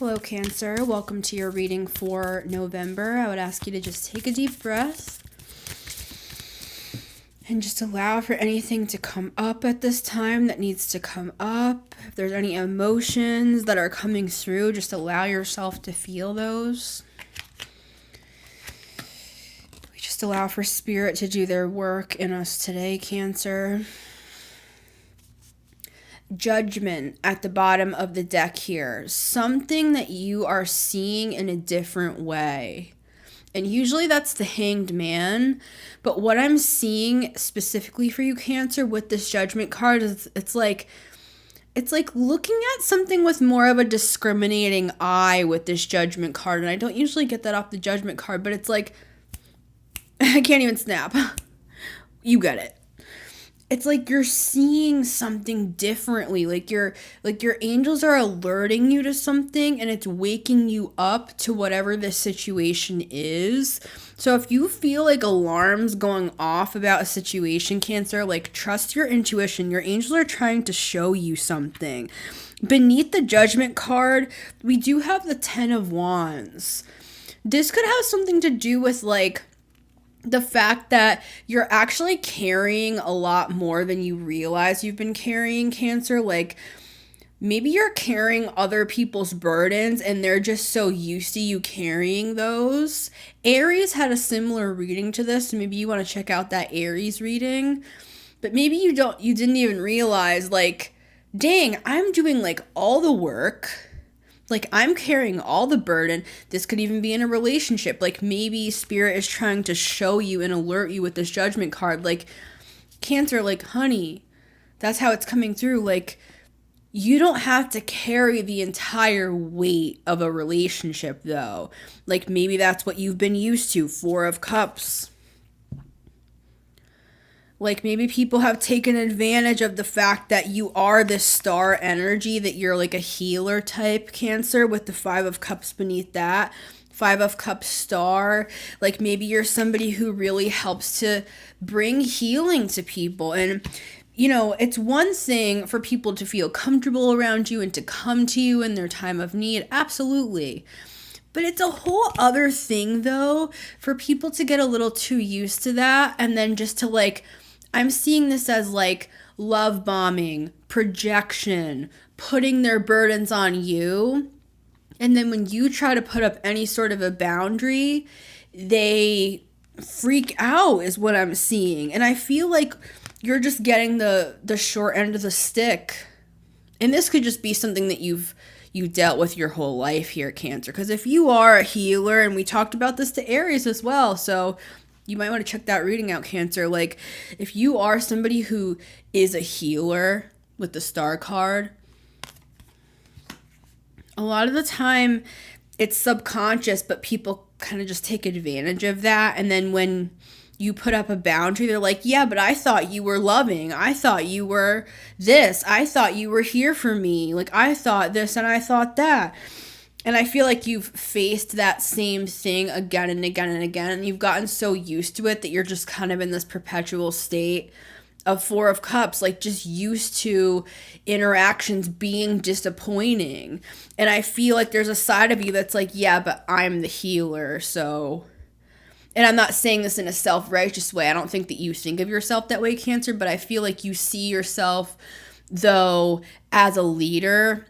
Hello, Cancer. Welcome to your reading for November. I would ask you to just take a deep breath and just allow for anything to come up at this time that needs to come up. If there's any emotions that are coming through, just allow yourself to feel those. We just allow for Spirit to do their work in us today, Cancer. Judgment at the bottom of the deck here. Something that you are seeing in a different way. And usually that's the Hanged Man. But what I'm seeing specifically for you, Cancer, with this Judgment card is it's like looking at something with more of a discriminating eye with this Judgment card. And I don't usually get that off the Judgment card, but it's like, I can't even snap. You get it. It's like you're seeing something differently. Like your angels are alerting you to something and it's waking you up to whatever this situation is. So if you feel like alarms going off about a situation, Cancer, like trust your intuition. Your angels are trying to show you something. Beneath the Judgment card, we do have the Ten of Wands. This could have something to do with like the fact that you're actually carrying a lot more than you realize you've been carrying, Cancer. Like maybe you're carrying other people's burdens and they're just so used to you carrying those. Aries had a similar reading to this, so maybe you want to check out that Aries reading. But maybe you didn't even realize, like, dang, I'm doing like all the work. Like, I'm carrying all the burden. This could even be in a relationship. Like, maybe Spirit is trying to show you and alert you with this Judgment card. Like, Cancer, like, honey, that's how it's coming through. Like, you don't have to carry the entire weight of a relationship, though. Like, maybe that's what you've been used to. Four of Cups. Like, maybe people have taken advantage of the fact that you are this star energy, that you're like a healer type, Cancer, with the Five of Cups beneath that. Five of Cups star. Like, maybe you're somebody who really helps to bring healing to people. And, you know, it's one thing for people to feel comfortable around you and to come to you in their time of need. Absolutely. But it's a whole other thing, though, for people to get a little too used to that and then just to, like, I'm seeing this as like love bombing, projection, putting their burdens on you. And then when you try to put up any sort of a boundary, they freak out is what I'm seeing. And I feel like you're just getting the short end of the stick. And this could just be something that you dealt with your whole life here, Cancer. Because if you are a healer, and we talked about this to Aries as well, so you might want to check that reading out, Cancer. Like, if you are somebody who is a healer with the Star card, a lot of the time it's subconscious, but people kind of just take advantage of that. And then when you put up a boundary, they're like, yeah, but I thought you were loving. I thought you were this. I thought you were here for me. Like, I thought this and I thought that. And I feel like you've faced that same thing again and again and again. And you've gotten so used to it that you're just kind of in this perpetual state of Four of Cups, like just used to interactions being disappointing. And I feel like there's a side of you that's like, yeah, but I'm the healer, so. And I'm not saying this in a self-righteous way. I don't think that you think of yourself that way, Cancer, but I feel like you see yourself, though, as a leader.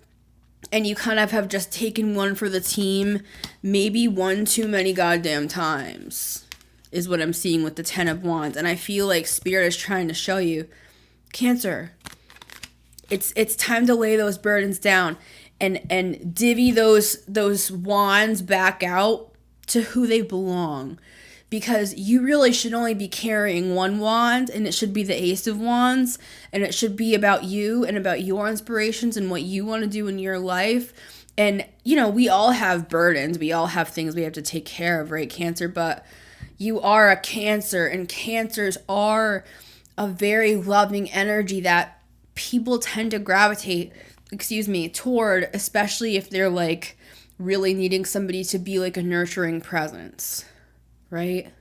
And you kind of have just taken one for the team, maybe one too many goddamn times, is what I'm seeing with the Ten of Wands. And I feel like Spirit is trying to show you, Cancer, it's time to lay those burdens down and divvy those wands back out to who they belong. Because you really should only be carrying one wand, and it should be the Ace of Wands, and it should be about you and about your inspirations and what you want to do in your life. And, you know, we all have burdens. We all have things we have to take care of, right, Cancer? But you are a Cancer, and Cancers are a very loving energy that people tend to gravitate, toward, especially if they're, like, really needing somebody to be, like, a nurturing presence. Right?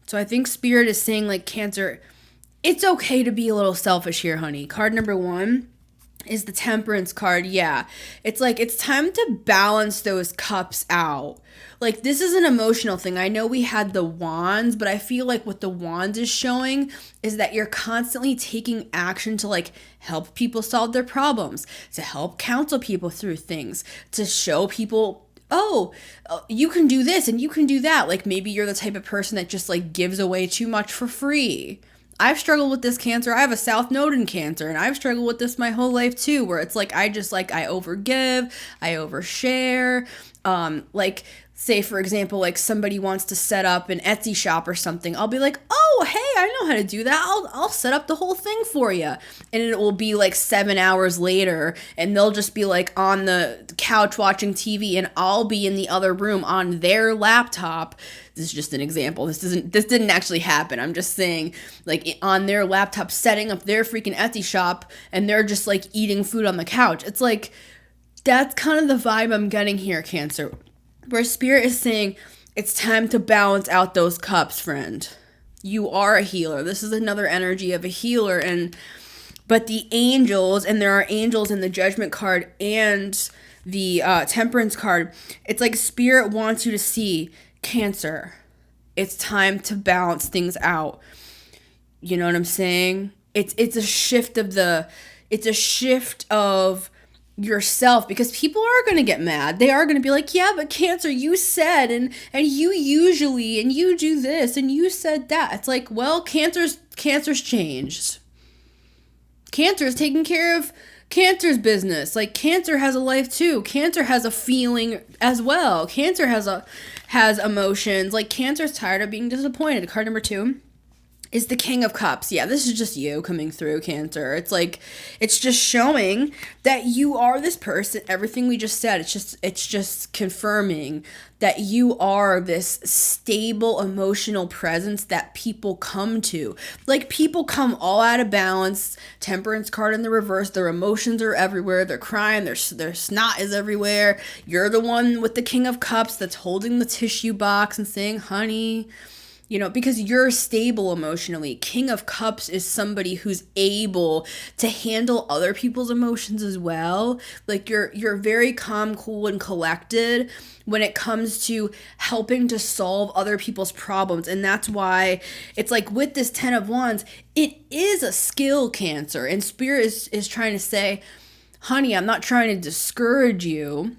So I think Spirit is saying, like, Cancer, it's okay to be a little selfish here, honey. Card number 1, is the Temperance card. Yeah. It's like it's time to balance those cups out. Like this is an emotional thing. I know we had the Wands, but I feel like what the Wands is showing is that you're constantly taking action to like help people solve their problems, to help counsel people through things, to show people, oh, you can do this and you can do that. Like maybe you're the type of person that just like gives away too much for free. I've struggled with this, Cancer. I have a South Node in Cancer, and I've struggled with this my whole life too, where it's like I overgive, I overshare. Like say for example, like somebody wants to set up an Etsy shop or something, I'll be like, oh hey, I know how to do that. I'll set up the whole thing for you, and it will be like 7 hours later, and they'll just be like on the couch watching TV, and I'll be in the other room on their laptop. This is just an example. This didn't actually happen. I'm just saying, like on their laptop setting up their freaking Etsy shop, and they're just like eating food on the couch. It's like that's kind of the vibe I'm getting here, Cancer. Where Spirit is saying it's time to balance out those cups, friend. You are a healer. This is another energy of a healer, but the angels, and there are angels in the Judgment card and the Temperance card. It's like Spirit wants you to see, Cancer, it's time to balance things out. You know what I'm saying? It's a shift of yourself, because people are going to get mad. They are going to be like, yeah, but Cancer, you said, and you usually, and you do this, and you said that. It's like, well, Cancer's changed. Cancer is taking care of Cancer's business. Like Cancer has a life too. Cancer has a feeling as well. Cancer has emotions. Like Cancer's tired of being disappointed. Card number 2 is the King of Cups. Yeah, this is just you coming through, Cancer. It's like, it's just showing that you are this person. Everything we just said, it's just confirming that you are this stable emotional presence that people come to. Like people come all out of balance. Temperance card in the reverse. Their emotions are everywhere. They're crying. Their snot is everywhere. You're the one with the King of Cups that's holding the tissue box and saying, honey, you know, because you're stable emotionally. King of Cups is somebody who's able to handle other people's emotions as well. Like you're very calm, cool, and collected when it comes to helping to solve other people's problems. And that's why it's like with this 10 of Wands, it is a skill, Cancer. And Spirit is trying to say, honey, I'm not trying to discourage you.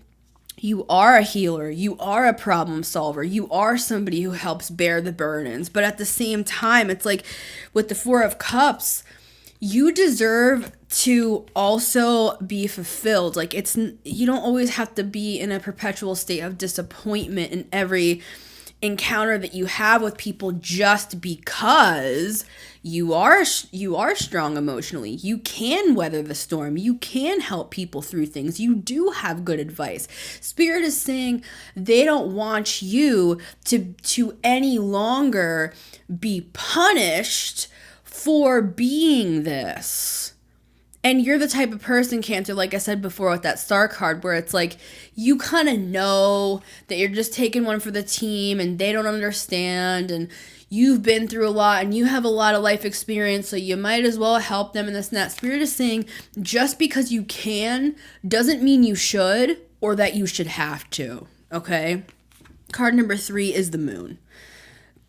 You are a healer. You are a problem solver. You are somebody who helps bear the burdens. But at the same time, it's like with the 4 of Cups, you deserve to also be fulfilled. Like you don't always have to be in a perpetual state of disappointment in every encounter that you have with people, just because you are strong emotionally. You can weather the storm. You can help people through things. You do have good advice. Spirit is saying they don't want you to any longer be punished for being this. And you're the type of person, Cancer, like I said before with that Star card, where it's like you kind of know that you're just taking one for the team and they don't understand, and you've been through a lot and you have a lot of life experience, so you might as well help them in this and that. Spirit is saying just because you can doesn't mean you should or that you should have to, okay? Card number 3 is the Moon.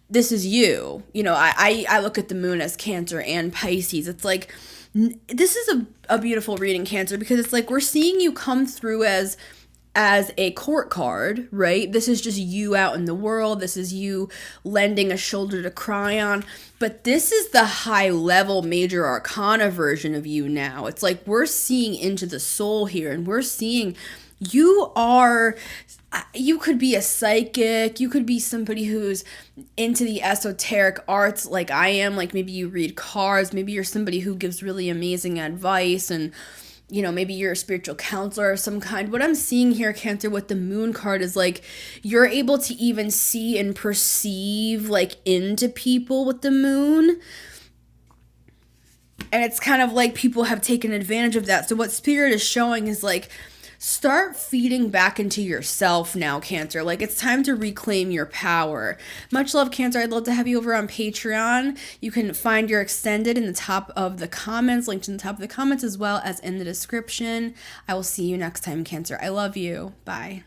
This is you. You know, I look at the Moon as Cancer and Pisces. It's like, this is a beautiful reading, Cancer, because it's like we're seeing you come through as a court card, right? This is just you out in the world. This is you lending a shoulder to cry on. But this is the high level major arcana version of you now. It's like we're seeing into the soul here, and we're seeing you could be a psychic, you could be somebody who's into the esoteric arts like I am, like maybe you read cards, maybe you're somebody who gives really amazing advice, and you know, maybe you're a spiritual counselor of some kind. What I'm seeing here, Cancer, with the Moon card is like you're able to even see and perceive like into people with the Moon. And it's kind of like people have taken advantage of that. So what Spirit is showing is like Start feeding back into yourself now, Cancer. Like, it's time to reclaim your power. Much love, Cancer. I'd love to have you over on Patreon. You can find your extended in the top of the comments, linked in the top of the comments, as well as in the description. I will see you next time, Cancer. I love you. Bye.